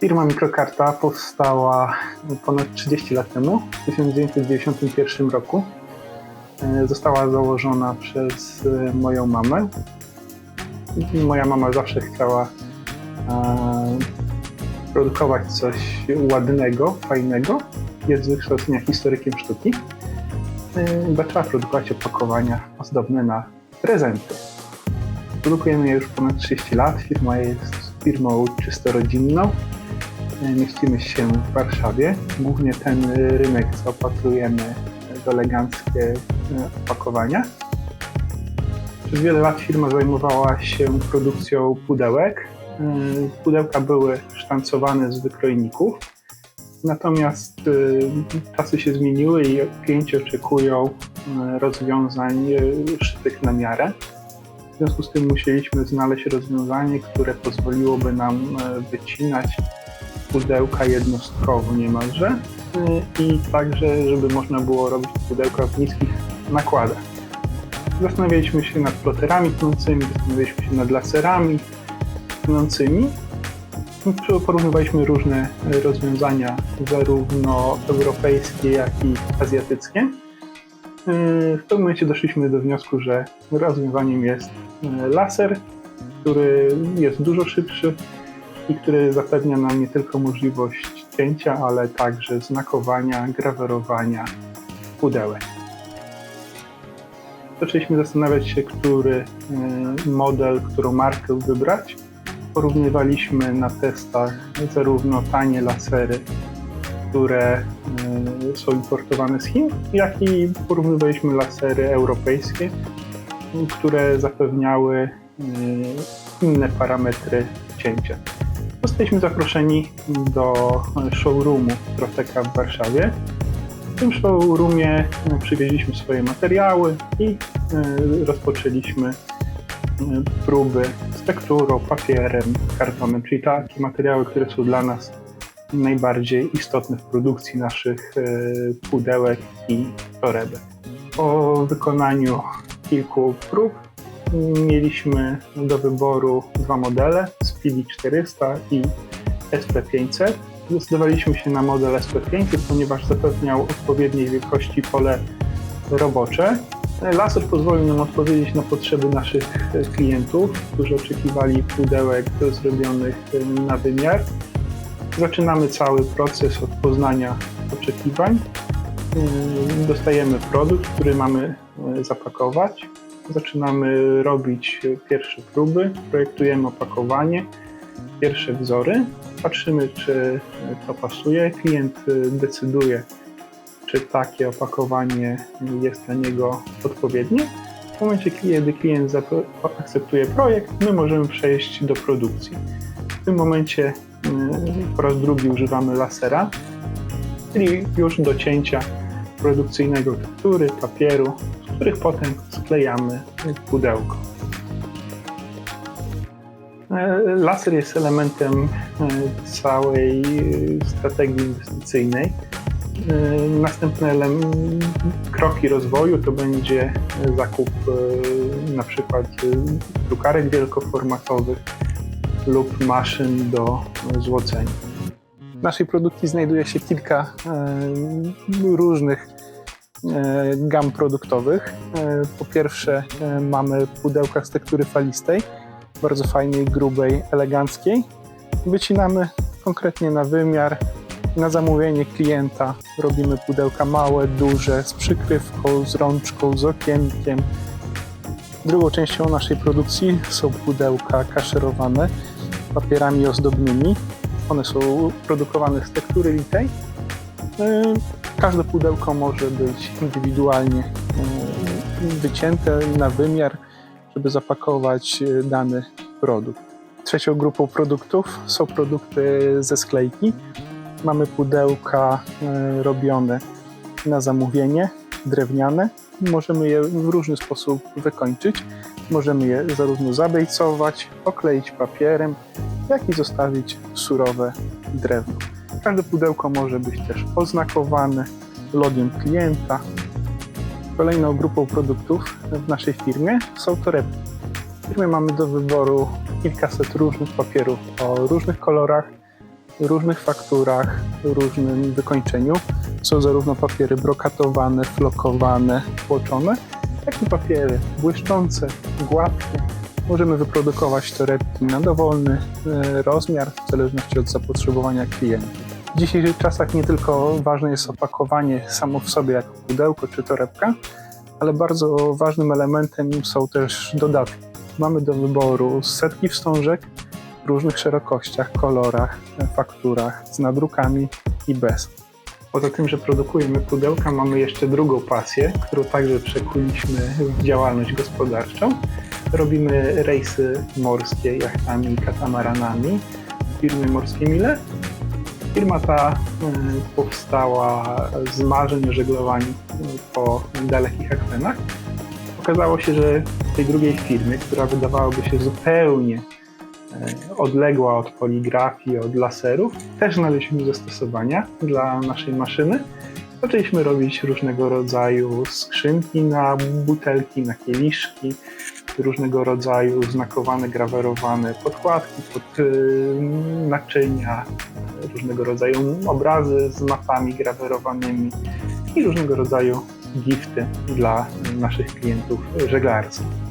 Firma Mikrokarta powstała ponad 30 lat temu, w 1991 roku. Została założona przez moją mamę. Moja mama zawsze chciała produkować coś ładnego, fajnego. Jest z wykształcenia historykiem sztuki. Zaczęła produkować opakowania ozdobne na prezenty. Produkujemy je już ponad 30 lat. Firma jest firmą czysto rodzinną. Mieścimy się w Warszawie. Głównie ten rynek zaopatrujemy w eleganckie opakowania. Przez wiele lat firma zajmowała się produkcją pudełek. Pudełka były sztancowane z wykrojników. Natomiast czasy się zmieniły i klienci oczekują rozwiązań szytych na miarę. W związku z tym musieliśmy znaleźć rozwiązanie, które pozwoliłoby nam wycinać pudełka jednostkowo niemalże i także, żeby można było robić pudełka w niskich nakładach. Zastanawialiśmy się nad ploterami tnącymi, zastanawialiśmy się nad laserami tnącymi. Porównywaliśmy różne rozwiązania, zarówno europejskie, jak i azjatyckie. W pewnym momencie doszliśmy do wniosku, że rozwiązaniem jest laser, który jest dużo szybszy i który zapewnia nam nie tylko możliwość cięcia, ale także znakowania, grawerowania pudełek. Zaczęliśmy zastanawiać się, który model, którą markę wybrać. Porównywaliśmy na testach zarówno tanie lasery, które są importowane z Chin, jak i porównywaliśmy lasery europejskie, które zapewniały inne parametry cięcia. Zostaliśmy zaproszeni do showroomu Troteka w Warszawie. W tym showroomie przywieźliśmy swoje materiały i rozpoczęliśmy próby z tekturą, papierem, kartonem, czyli takie materiały, które są dla nas najbardziej istotne w produkcji naszych pudełek i torebek. Po wykonaniu kilku prób mieliśmy do wyboru dwa modele, Speedy 400 i SP500. Zdecydowaliśmy się na model SP500, ponieważ zapewniał odpowiedniej wielkości pole robocze. Laser pozwolił nam odpowiedzieć na potrzeby naszych klientów, którzy oczekiwali pudełek zrobionych na wymiar. Zaczynamy cały proces od poznania oczekiwań. Dostajemy produkt, który mamy zapakować. Zaczynamy robić pierwsze próby, projektujemy opakowanie, pierwsze wzory. Patrzymy, czy to pasuje. Klient decyduje, czy takie opakowanie jest dla niego odpowiednie. W momencie, kiedy klient akceptuje projekt, my możemy przejść do produkcji. W tym momencie po raz drugi używamy lasera, czyli już do cięcia produkcyjnego tektury, papieru, z których potem sklejamy pudełko. Laser jest elementem całej strategii inwestycyjnej. Następne kroki rozwoju to będzie zakup na przykład drukarek wielkoformatowych lub maszyn do złocenia. W naszej produkcji znajduje się kilka różnych gam produktowych. Po pierwsze mamy pudełka z tektury falistej, bardzo fajnej, grubej, eleganckiej. Wycinamy konkretnie na wymiar. Na zamówienie klienta robimy pudełka małe, duże, z przykrywką, z rączką, z okienkiem. Drugą częścią naszej produkcji są pudełka kaszerowane papierami ozdobnymi. One są produkowane z tektury litej. Każde pudełko może być indywidualnie wycięte na wymiar, żeby zapakować dany produkt. Trzecią grupą produktów są produkty ze sklejki. Mamy pudełka robione na zamówienie, drewniane. Możemy je w różny sposób wykończyć. Możemy je zarówno zabejcować, okleić papierem, jak i zostawić surowe drewno. Każde pudełko może być też oznakowane logiem klienta. Kolejną grupą produktów w naszej firmie są torebki. W firmie mamy do wyboru kilkaset różnych papierów o różnych kolorach. różnych fakturach, różnym wykończeniu. Są zarówno papiery brokatowane, flokowane, tłoczone, jak i papiery błyszczące, gładkie. Możemy wyprodukować torebki na dowolny rozmiar w zależności od zapotrzebowania klientów. W dzisiejszych czasach nie tylko ważne jest opakowanie samo w sobie, jak pudełko czy torebka, ale bardzo ważnym elementem są też dodatki. Mamy do wyboru setki wstążek w różnych szerokościach, kolorach, fakturach, z nadrukami i bez. Poza tym, że produkujemy pudełka, mamy jeszcze drugą pasję, którą także przekuliśmy w działalność gospodarczą. Robimy rejsy morskie jachtami i katamaranami w firmie Morskie Mile. Firma ta powstała z marzeń o żeglowaniu po dalekich akwenach. Okazało się, że w tej drugiej firmie, która wydawałaby się zupełnie odległa od poligrafii, od laserów, też znaleźliśmy zastosowania dla naszej maszyny. Zaczęliśmy robić różnego rodzaju skrzynki na butelki, na kieliszki, różnego rodzaju znakowane, grawerowane podkładki pod naczynia, różnego rodzaju obrazy z mapami grawerowanymi i różnego rodzaju gifty dla naszych klientów żeglarskich.